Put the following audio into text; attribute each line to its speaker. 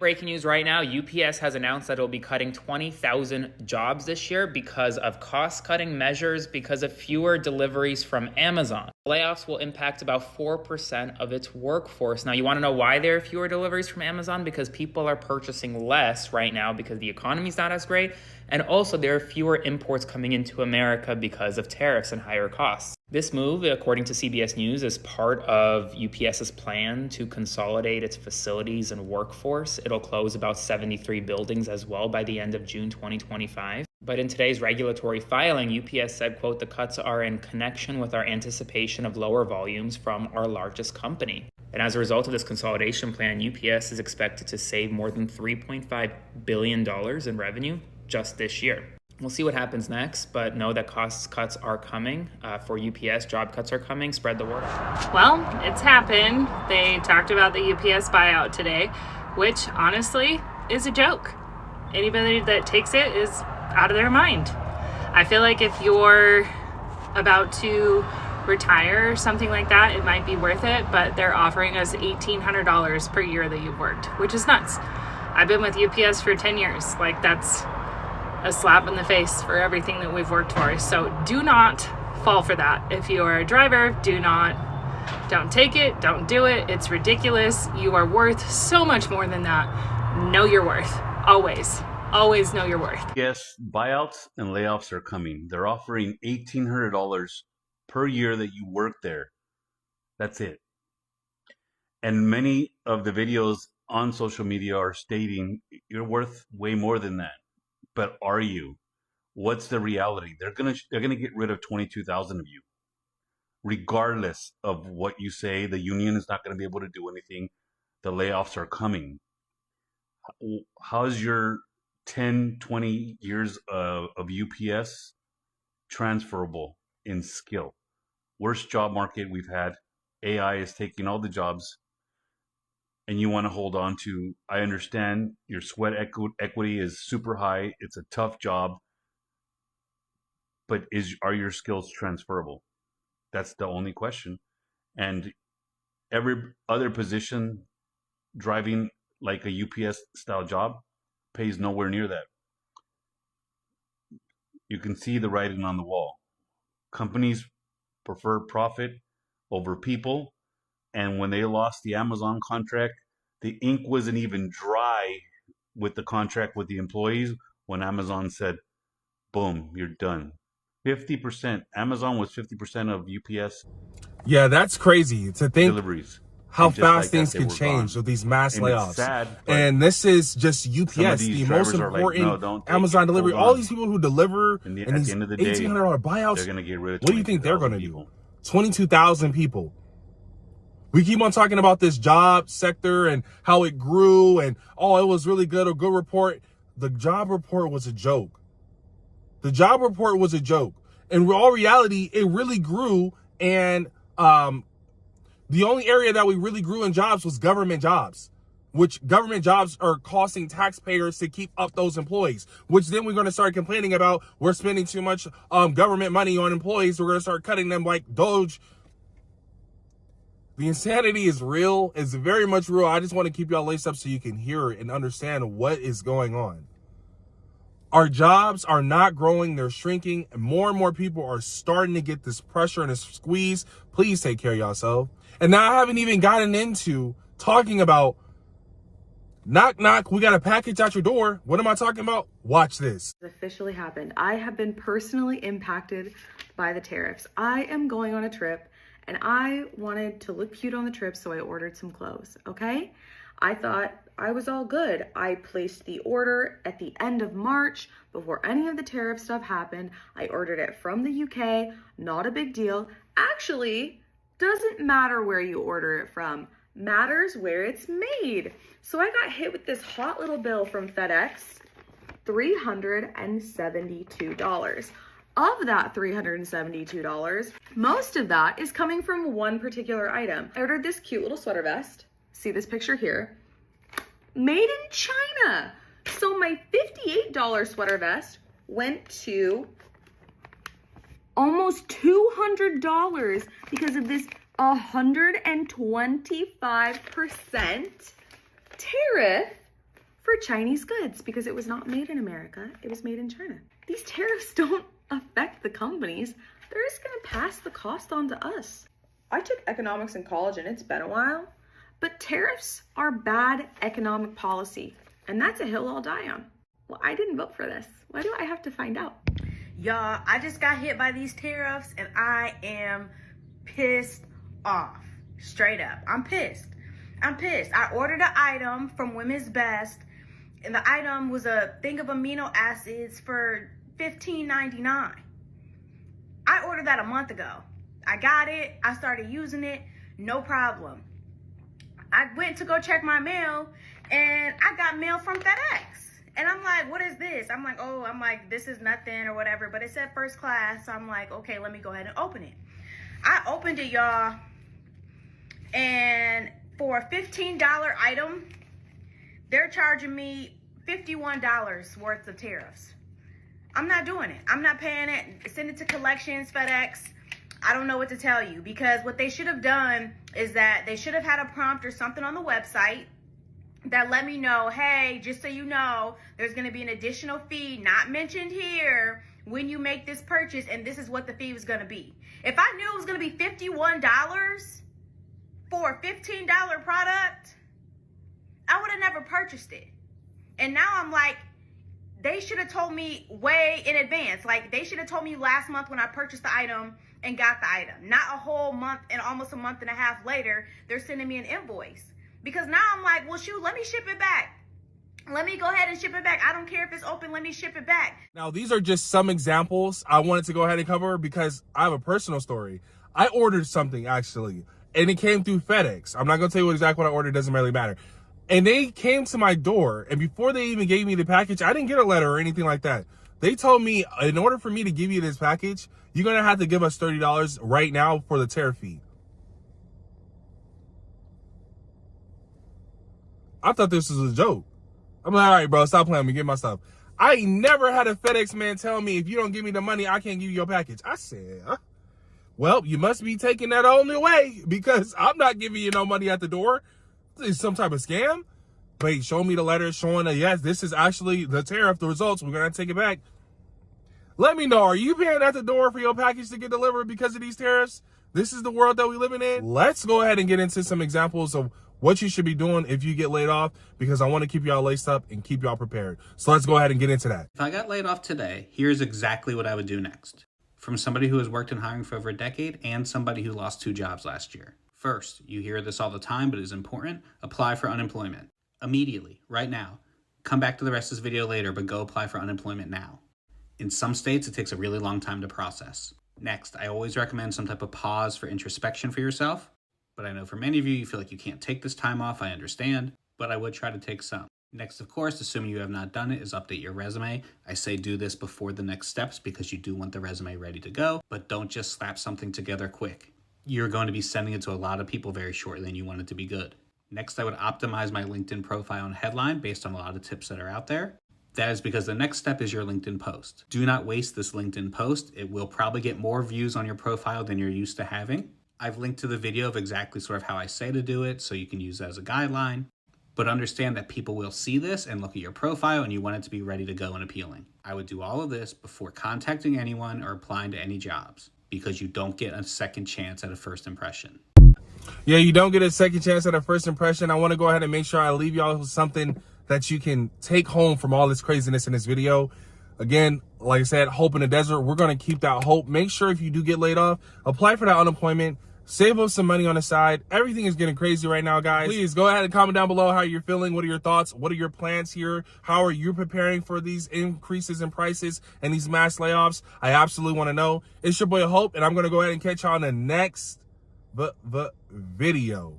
Speaker 1: Breaking news right now, UPS has announced that it'll be cutting 20,000 jobs this year because of cost-cutting measures because of fewer deliveries from Amazon. Layoffs will impact about 4% of its workforce. Now, you want to know why there are fewer deliveries from Amazon? Because people are purchasing less right now because the economy's not as great, and also there are fewer imports coming into America because of tariffs and higher costs. This move, according to CBS News, is part of UPS's plan to consolidate its facilities and workforce. It'll close about 73 buildings as well by the end of June 2025. But in today's regulatory filing, UPS said, quote, "The cuts are in connection with our anticipation of lower volumes from our largest company." And as a result of this consolidation plan, UPS is expected to save more than $3.5 billion in revenue just this year. We'll see what happens next, but know that cost cuts are coming for UPS. Job cuts are coming. Spread the word.
Speaker 2: Well, it's happened. They talked about the UPS buyout today, which honestly is a joke. Anybody that takes it is out of their mind. I feel like if you're about to retire or something like that, it might be worth it, but they're offering us $1,800 per year that you've worked, which is nuts. I've been with UPS for 10 years. Like, that's a slap in the face for everything that we've worked for. So do not fall for that. If you are a driver, don't take it, don't do it. It's ridiculous. You are worth so much more than that. Know your worth. Always know your worth.
Speaker 3: Yes, buyouts and layoffs are coming. They're offering $1,800 per year that you work there. That's it. And many of the videos on social media are stating you're worth way more than that. But are you? What's the reality? They're gonna get rid of 22,000 of you, regardless of what you say. The union is not going to be able to do anything. The layoffs are coming. How's your 10, 20 years of UPS transferable in skill? Worst job market we've had. AI is taking all the jobs. And you want to hold on to, I understand your sweat equity is super high. It's a tough job. But are your skills transferable? That's the only question. And every other position driving like a UPS style job pays nowhere near that. You can see the writing on the wall. Companies prefer profit over people. And when they lost the Amazon contract, the ink wasn't even dry with the contract with the employees when Amazon said, boom, you're done. 50%. Amazon was 50% of UPS.
Speaker 4: Yeah, that's crazy to think
Speaker 3: deliveries.
Speaker 4: How fast things can change with these mass layoffs.
Speaker 3: Sad,
Speaker 4: and this is just UPS, the most important Amazon delivery. All these people who deliver and these $1,800 buyouts,
Speaker 3: they're gonna get rid of.
Speaker 4: What do you think they're going to do? 22,000 people. We keep on talking about this job sector and how it grew and, oh, it was really good, a good report. The job report was a joke. The job report was a joke. In all reality, it really grew. And the only area that we really grew in jobs was government jobs, which government jobs are costing taxpayers to keep up those employees, which then we're going to start complaining about. We're spending too much government money on employees. We're going to start cutting them like Doge. The insanity is real. It's very much real. I just want to keep y'all laced up so you can hear it and understand what is going on. Our jobs are not growing. They're shrinking. And more people are starting to get this pressure and this squeeze. Please take care of yourself. And now I haven't even gotten into talking about knock, knock. We got a package at your door. What am I talking about? Watch this.
Speaker 5: It officially happened. I have been personally impacted by the tariffs. I am going on a trip. And I wanted to look cute on the trip, so I ordered some clothes, okay? I thought I was all good. I placed the order at the end of March before any of the tariff stuff happened. I ordered it from the UK, not a big deal. Actually, doesn't matter where you order it from, matters where it's made. So I got hit with this hot little bill from FedEx, $372. Of that $372, most of that is coming from one particular item. I ordered this cute little sweater vest. See this picture here? Made in China. So my $58 sweater vest went to almost $200 because of this 125% tariff for Chinese goods because it was not made in America, it was made in China. These tariffs don't affect the companies. They're just gonna pass the cost on to us. I took economics in college and it's been a while, but tariffs are bad economic policy, and that's a hill I'll die on. Well, I didn't vote for this. Why do I have to find out?
Speaker 6: Y'all, I just got hit by these tariffs and I am pissed off. Straight up. I'm pissed. I ordered an item from Women's Best, and the item was a thing of amino acids for $15.99. I ordered that a month ago. I got it. I started using it. No problem. I went to go check my mail, and I got mail from FedEx. And I'm like, what is this? I'm like, this is nothing or whatever. But it said first class. So I'm like, okay, let me go ahead and open it. I opened it, y'all. And for a $15 item, they're charging me $51 worth of tariffs. I'm not doing it. I'm not paying it. Send it to collections, FedEx. I don't know what to tell you, because what they should have done is that they should have had a prompt or something on the website that let me know, hey, just so you know, there's going to be an additional fee not mentioned here when you make this purchase, and this is what the fee was going to be. If I knew it was going to be $51 for a $15 product, I would have never purchased it. And now I'm like, they should have told me way in advance. Like, they should have told me last month when I purchased the item and got the item. Not a whole month and almost a month and a half later, they're sending me an invoice. Because now I'm like, well, shoot, let me ship it back. Let me go ahead and ship it back. I don't care if it's open, let me ship it back.
Speaker 4: Now, these are just some examples I wanted to go ahead and cover because I have a personal story. I ordered something, actually, and it came through FedEx. I'm not going to tell you exactly what I ordered. It doesn't really matter. And they came to my door, and before they even gave me the package, I didn't get a letter or anything like that. They told me, in order for me to give you this package, you're going to have to give us $30 right now for the tariff fee. I thought this was a joke. I'm like, all right, bro, stop playing with me. Get my stuff. I never had a FedEx man tell me, if you don't give me the money, I can't give you your package. I said, well, you must be taking that only way, because I'm not giving you no money at the door. This is some type of scam. Wait, show me the letter showing that, yes, this is actually the tariff, the results. We're going to take it back. Let me know, are you paying at the door for your package to get delivered because of these tariffs? This is the world that we living in. Let's go ahead and get into some examples of what you should be doing if you get laid off, because I want to keep y'all laced up and keep y'all prepared. So let's go ahead and get into that.
Speaker 7: If I got laid off today, here's exactly what I would do next. From somebody who has worked in hiring for over a decade and somebody who lost 2 jobs last year. First, you hear this all the time, but it's important. Apply for unemployment. Immediately, right now. Come back to the rest of this video later, but go apply for unemployment now. In some states, it takes a really long time to process. Next, I always recommend some type of pause for introspection for yourself. But I know for many of you, you feel like you can't take this time off. I understand, but I would try to take some. Next, of course, assuming you have not done it, is update your resume. I say do this before the next steps because you do want the resume ready to go, but don't just slap something together quick. You're going to be sending it to a lot of people very shortly and you want it to be good. Next, I would optimize my LinkedIn profile and headline based on a lot of tips that are out there. That is because the next step is your LinkedIn post. Do not waste this LinkedIn post. It will probably get more views on your profile than you're used to having. I've linked to the video of exactly sort of how I say to do it, so you can use that as a guideline. But understand that people will see this and look at your profile and you want it to be ready to go and appealing. I would do all of this before contacting anyone or applying to any jobs, because you don't get a second chance at a first impression.
Speaker 4: Yeah, you don't get a second chance at a first impression. I want to go ahead and make sure I leave y'all with something that you can take home from all this craziness in this video. Again, like I said, hope in the desert. We're going to keep that hope. Make sure if you do get laid off, apply for that unemployment. Save up some money on the side. Everything is getting crazy right now, guys. Please go ahead and comment down below how you're feeling. What are your thoughts? What are your plans here? How are you preparing for these increases in prices and these mass layoffs? I absolutely want to know. It's your boy Hope, and I'm going to go ahead and catch y'all on the next video.